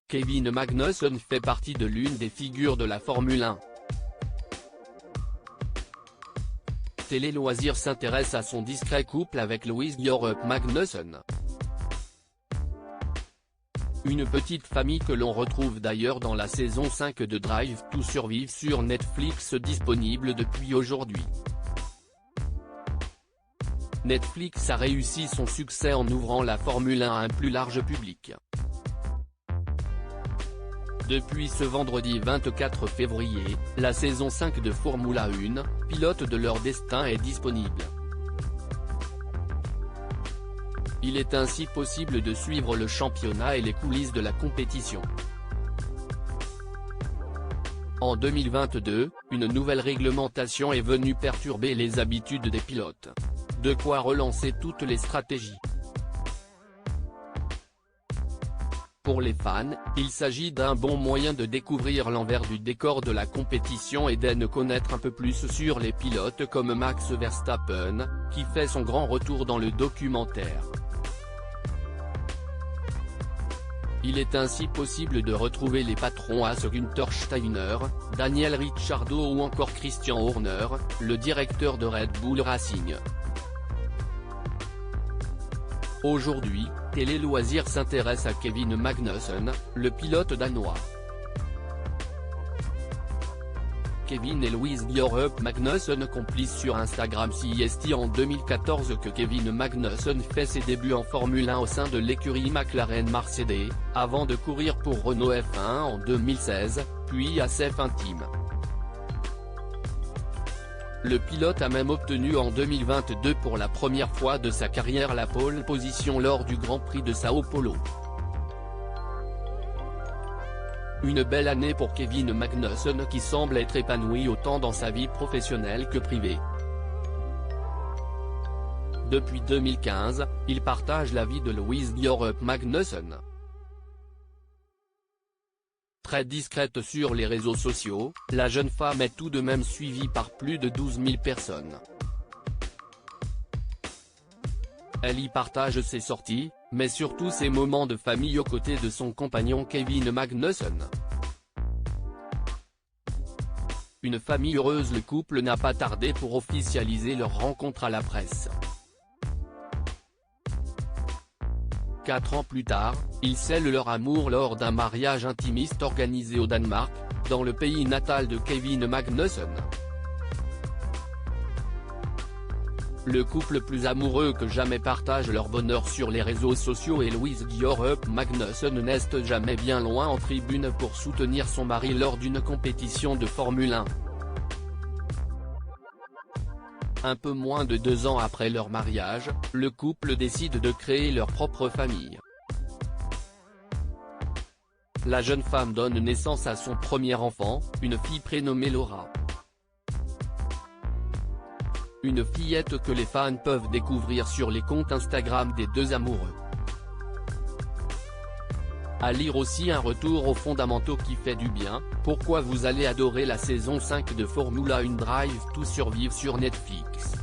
Kevin Magnussen fait partie de l'une des figures de la Formule 1. Télé Loisirs s'intéresse à son discret couple avec Louise Björk Magnussen. Une petite famille que l'on retrouve d'ailleurs dans la saison 5 de Drive to Survive sur Netflix, disponible depuis aujourd'hui. Netflix a réussi son succès en ouvrant la Formule 1 à un plus large public. Depuis ce vendredi 24 février, la saison 5 de Formula 1, Pilote de leur destin, est disponible. Il est ainsi possible de suivre le championnat et les coulisses de la compétition. En 2022, une nouvelle réglementation est venue perturber les habitudes des pilotes. De quoi relancer toutes les stratégies. Pour les fans, il s'agit d'un bon moyen de découvrir l'envers du décor de la compétition et d'en connaître un peu plus sur les pilotes comme Max Verstappen, qui fait son grand retour dans le documentaire. Il est ainsi possible de retrouver les patrons Gunther Steiner, Daniel Ricciardo ou encore Christian Horner, le directeur de Red Bull Racing. Aujourd'hui, Télé Loisirs s'intéresse à Kevin Magnussen, le pilote danois. Kevin et Louise Björk Magnussen complice sur Instagram. C'est en 2014 que Kevin Magnussen fait ses débuts en Formule 1 au sein de l'écurie McLaren Mercedes, avant de courir pour Renault F1 en 2016, puis à F1 Team. Le pilote a même obtenu en 2022 pour la première fois de sa carrière la pole position lors du Grand Prix de Sao Paulo. Une belle année pour Kevin Magnussen qui semble être épanoui autant dans sa vie professionnelle que privée. Depuis 2015, il partage la vie de Louise Björk Magnussen. Très discrète sur les réseaux sociaux, la jeune femme est tout de même suivie par plus de 12 000 personnes. Elle y partage ses sorties, mais surtout ses moments de famille aux côtés de son compagnon Kevin Magnussen. Une famille heureuse. Le couple n'a pas tardé pour officialiser leur rencontre à la presse. 4 ans plus tard, ils scellent leur amour lors d'un mariage intimiste organisé au Danemark, dans le pays natal de Kevin Magnussen. Le couple plus amoureux que jamais partage leur bonheur sur les réseaux sociaux et Louise Björk Magnussen n'est jamais bien loin en tribune pour soutenir son mari lors d'une compétition de Formule 1. Un peu moins de 2 ans après leur mariage, le couple décide de créer leur propre famille. La jeune femme donne naissance à son premier enfant, une fille prénommée Laura. Une fillette que les fans peuvent découvrir sur les comptes Instagram des deux amoureux. À lire aussi un retour aux fondamentaux qui fait du bien, pourquoi vous allez adorer la saison 5 de Formula 1 Drive to Survive sur Netflix.